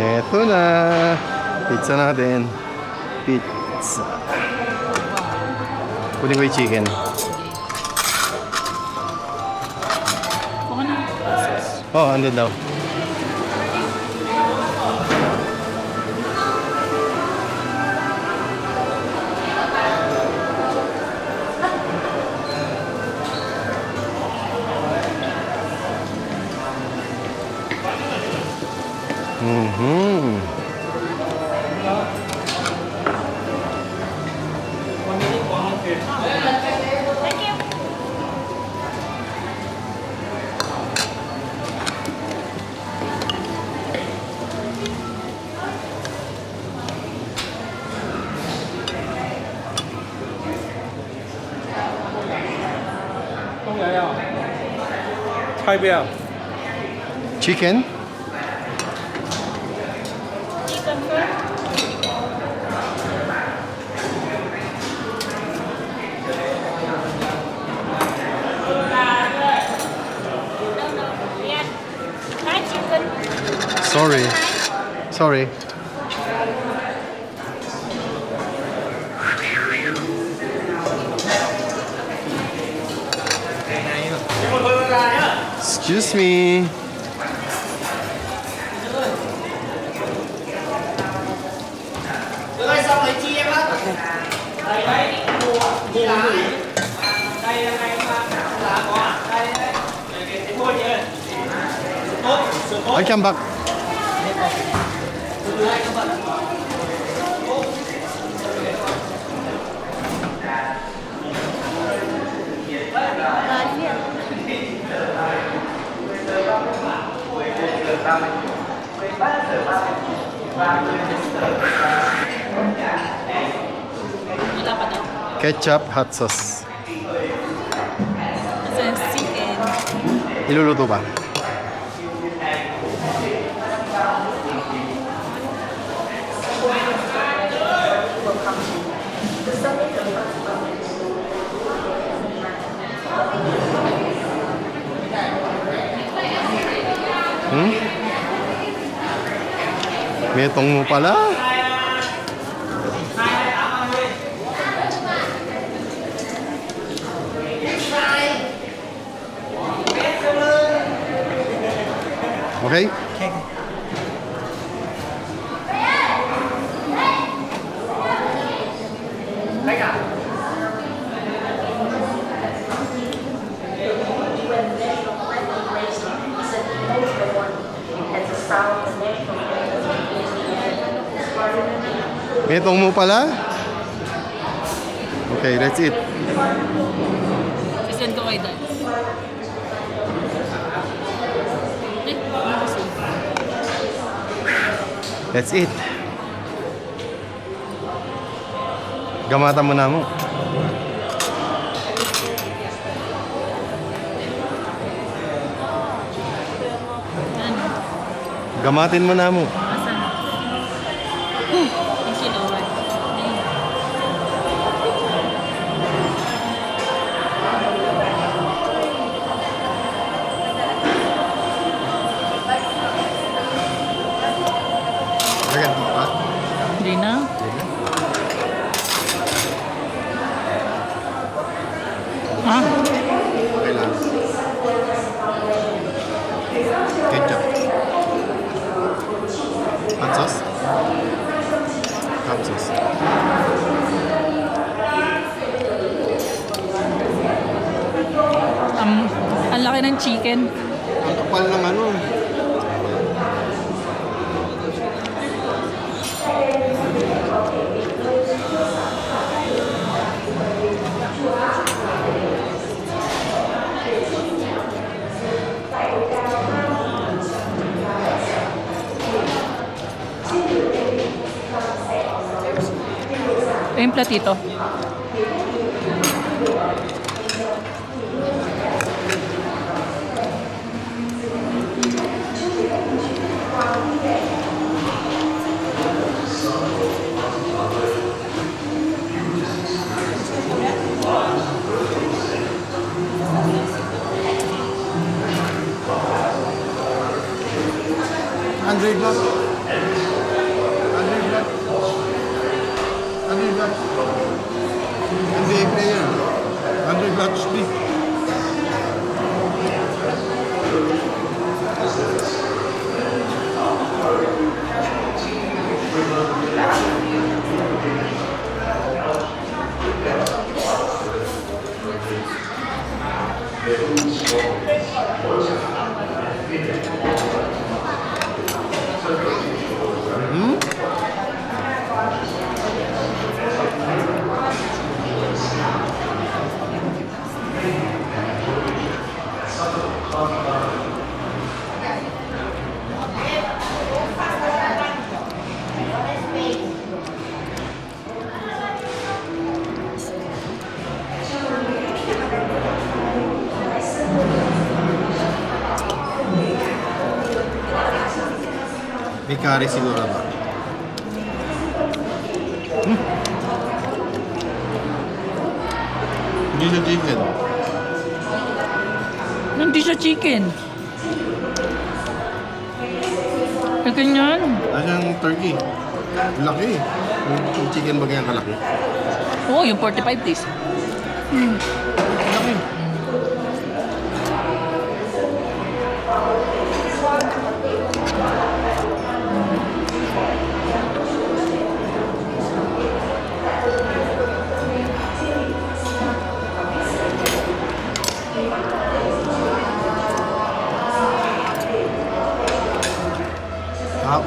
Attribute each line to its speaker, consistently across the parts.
Speaker 1: Eto na. Pizza natin. Pizza. Kunin ko yung chicken.
Speaker 2: Baka na.
Speaker 1: Oh, andun daw. Mm-hmm.
Speaker 2: Thank you.
Speaker 1: Chicken?
Speaker 2: Chicken first. No. Yan. Fried chicken.
Speaker 1: Sorry. Sorry. Excuse me. I come back.
Speaker 2: Wala pa daw.
Speaker 1: Ketchup, hot sauce.
Speaker 2: Kasi chicken.
Speaker 1: Iluluto ba? Hmm? Metong mo pala. Okay? Metong mo pala? Okay, that's it.
Speaker 2: Sisend ko kay Dan. Eh, ano kasi?
Speaker 1: That's it. Gamatan mo na mo.
Speaker 2: Ano?
Speaker 1: Gamatin mo na mo.
Speaker 2: Asan? Yung kinuha. Ayun.
Speaker 1: Agad mo pa?
Speaker 2: Hindi na. Ah,
Speaker 1: Okay lang. Ketchup. Hot sauce? Hot sauce.
Speaker 2: ang laki ng chicken.
Speaker 1: Ang kapal ng ano.
Speaker 2: Yung platito.
Speaker 1: $100 lang. NBA player. Andre Blacksby. Hmm? May curry siguro ba? Hindi siya chicken.
Speaker 2: Hindi siya chicken. Eh, ganyan.
Speaker 1: Siyang turkey. Laki. Yung chicken ba ganyan kalaki?
Speaker 2: Oo, yung 45 days.
Speaker 1: Laki. Sarap.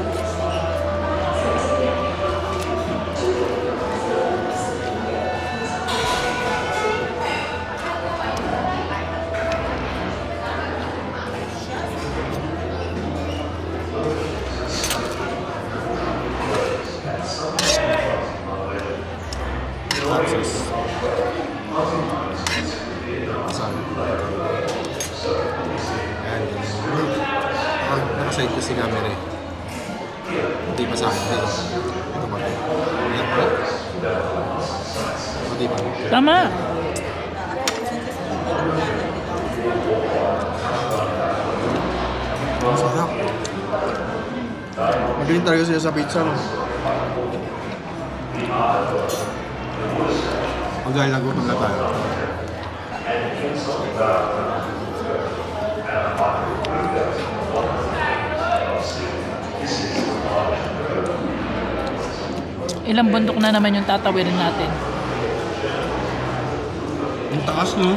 Speaker 1: Tapos, saan? Ayan, yun. Nakaside ko si camera eh. Hindi pa sa akin. Ito ba? Ayan pa. O, di ba?
Speaker 2: Tama.
Speaker 1: Ang sarap. Magaling talaga siya sa pizza, no? Magdahil nagutom na tayo.
Speaker 2: Ilang bundok na naman yung tatawirin natin.
Speaker 1: Ang taas, no?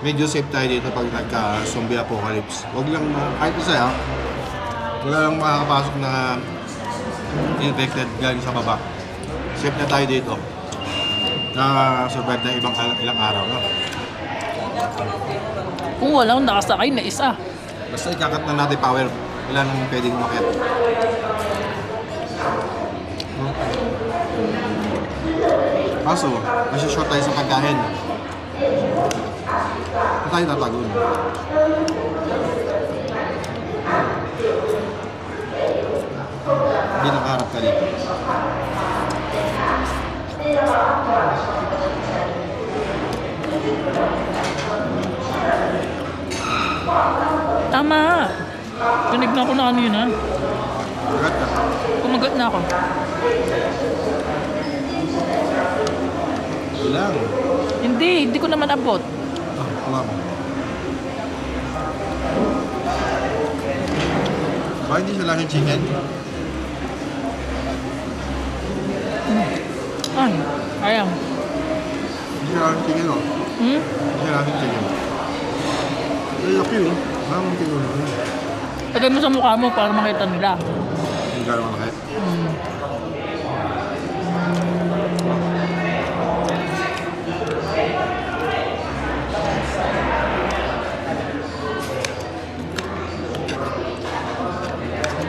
Speaker 1: Medyo safe tayo dito pag nagka-zombie apocalypse. Huwag lang, kahit isa wala lang makakapasok na infected galing sa baba. Safe na tayo dito. Na-survive na ilang araw na.
Speaker 2: Kung walang nakasakay na isa.
Speaker 1: Basta ikakat na natin power. Wala nang pwedeng umakyat. Kaso, nasa-short tayo sa pagkain. Saan tayo tatagun? Hindi nakaharap ka dito.
Speaker 2: Tama. Tinignan ko na kanina.
Speaker 1: Agad ka.
Speaker 2: Kumagat na ako.
Speaker 1: Lang.
Speaker 2: Hindi ko naman abot.
Speaker 1: Ma'am. Bakit hindi siya laging chicken?
Speaker 2: Ay, ayam.
Speaker 1: Hindi siya laging chicken, oh.
Speaker 2: Hmm?
Speaker 1: Hindi siya laging chicken. Ay, laki, oh. Maraming chicken, oh.
Speaker 2: Lagay mo sa mukha mo para makita nila.
Speaker 1: Hindi ka naman laki.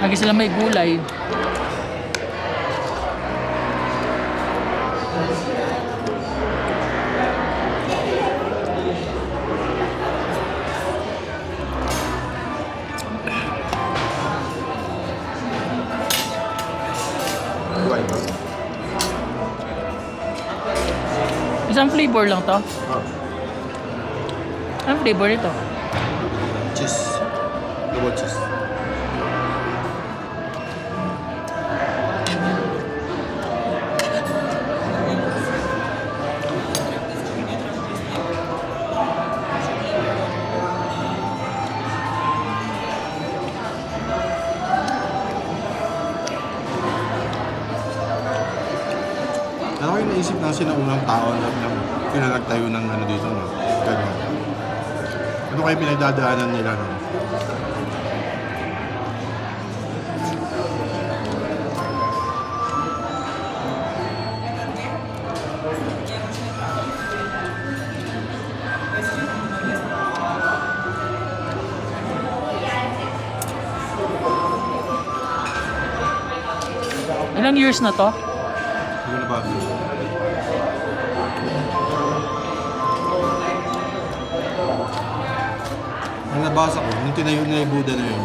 Speaker 2: Lagi sila may gulay.
Speaker 1: Buhay ba?
Speaker 2: Isang flavor lang to.
Speaker 1: Ah.
Speaker 2: Anong flavor nito?
Speaker 1: Cheese. Double cheese. Ano kayo naisip ng sinaunang tao na pinagtayo ng ano dito, no? Ganyan. Ano kayo pinagdadaanan nila, no?
Speaker 2: Ilang years na to?
Speaker 1: Hindi na ba? Ang nabasa ko, nung tinayo nila yung Buddha na yun,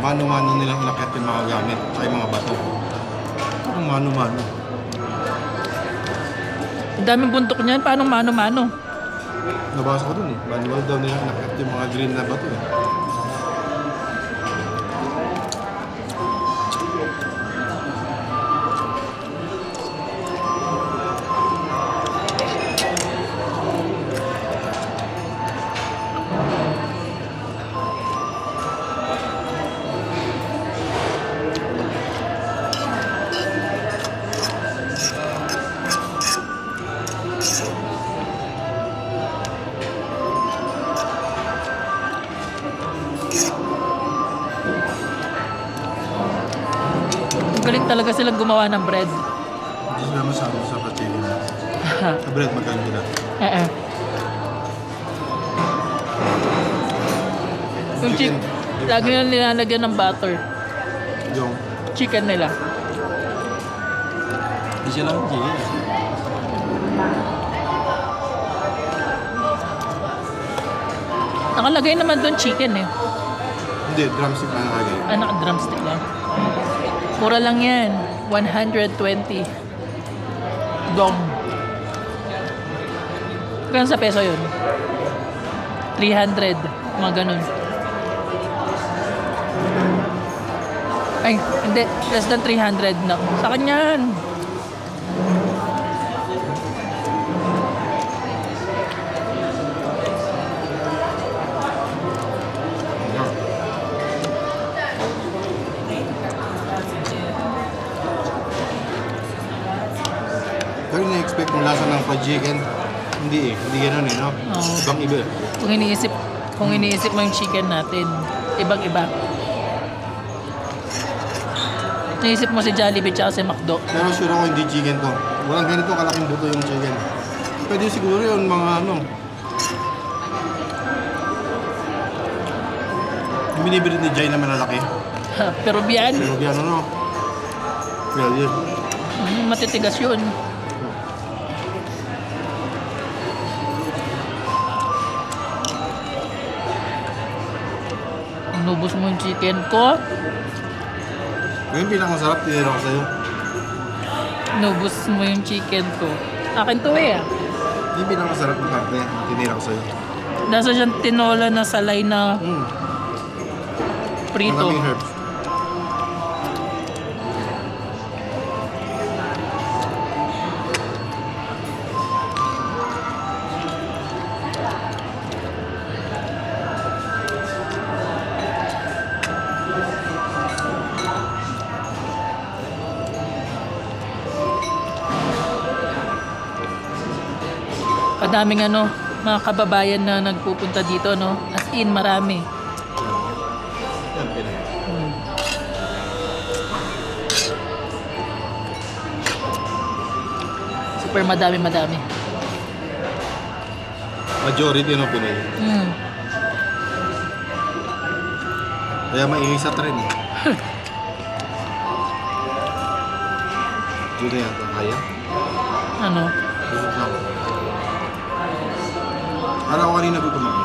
Speaker 1: mano-mano nilang inakyat yung mga gamit at yung mga bato. Ang mano-mano.
Speaker 2: Ang daming bundok niyan. Paano mano-mano?
Speaker 1: Nabasa ko dun eh. Manual daw nilang inakyat yung mga green na bato eh.
Speaker 2: Galing talaga silang gumawa ng bread.
Speaker 1: Hindi sila masabi sa pachili na. Sa bread magaling nila.
Speaker 2: Yung
Speaker 1: Chicken.
Speaker 2: lagi nila nilalagyan ng butter.
Speaker 1: Yung,
Speaker 2: Chicken nila.
Speaker 1: hindi sila ang chicken.
Speaker 2: Nakalagay naman doon chicken eh.
Speaker 1: Hindi, drumstick na nakagay.
Speaker 2: Naka-drumstick lang. Mura lang yan. 120. Dong. Kaya sa peso yun? 300. Mga ganun. Ay, hindi. Less than 300 na. Sa kanya yan.
Speaker 1: Pero na-expect kung lasa ng fried chicken, hindi eh. Hindi ganun eh, no?
Speaker 2: Oo.
Speaker 1: Ibang iba eh.
Speaker 2: Kung iniisip mo yung chicken natin, ibang-iba. Iniisip mo si Jollibee tsaka si McDo.
Speaker 1: Pero sure ako hindi chicken to. Walang ganito kalaking buto yung chicken. Pwede siguro yun mga ano. Yung binibili ni Jai na malalaki.
Speaker 2: Peruvian,
Speaker 1: Pero ano no? Well, yun.
Speaker 2: matitigas yun. Inubos mo yung chicken ko.
Speaker 1: Yung pinakamasarap, tinira ko sa'yo.
Speaker 2: Inubos mo yung chicken ko. Akin to eh.
Speaker 1: Yung pinakamasarap na parte, tinira ko sa'yo.
Speaker 2: Nasa siyang tinola na salay na prito.
Speaker 1: Maraming herbs.
Speaker 2: Kadaming ano, mga kababayan na nagpupunta dito, no? As in, marami.
Speaker 1: Yan, pinay.
Speaker 2: Super madami.
Speaker 1: Majority no Pinoy. Kaya maingay sa trend eh. Yun na yan, kaya.
Speaker 2: Ano?
Speaker 1: Busog na ako. Parang ako kanina gutom ako.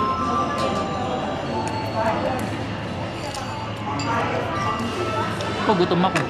Speaker 2: Ako, gutom ako.